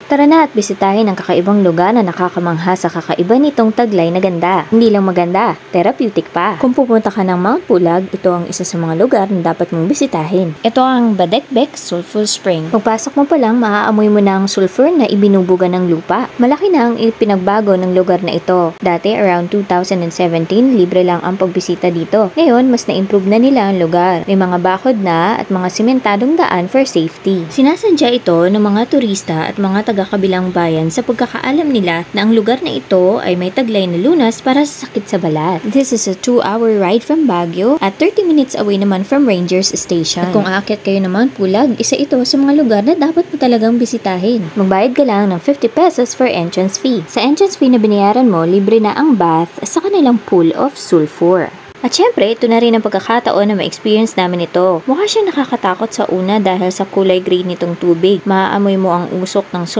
Tara na at bisitahin ang kakaibang lugar na nakakamangha sa kakaiba nitong taglay na ganda. Hindi lang maganda, therapeutic pa. Kung pupunta ka ng Mount Pulag, ito ang isa sa mga lugar na dapat mong bisitahin. Ito ang Badekbek Sulphur Spring. Pagpasok mo pa lang, maaamoy mo na ang sulfur na ibinubuga ng lupa. Malaki na ang ipinagbago ng lugar na ito. Dati, around 2017, libre lang ang pagbisita dito. Ngayon, mas na-improve na nila ang lugar. May mga bakod na at mga simentadong daan for safety. Sinasadya ito ng mga turista at mga taga-kabilang bayan sa pagkakaalam nila na ang lugar na ito ay may taglay na lunas para sa sakit sa balat. This is a 2-hour ride from Baguio at 30 minutes away naman from Rangers Station. At kung aakyat kayo ng Mount Pulag, isa ito sa mga lugar na dapat mo talagang bisitahin. Magbayad ka lang ng 50 pesos for entrance fee. Sa entrance fee na binayaran mo, libre na ang bath sa kanilang pool of sulfur. At syempre, ito na rin ang pagkakataon na ma-experience namin ito. Mukha siyang nakakatakot sa una dahil sa kulay green nitong tubig. Maaamoy mo ang usok ng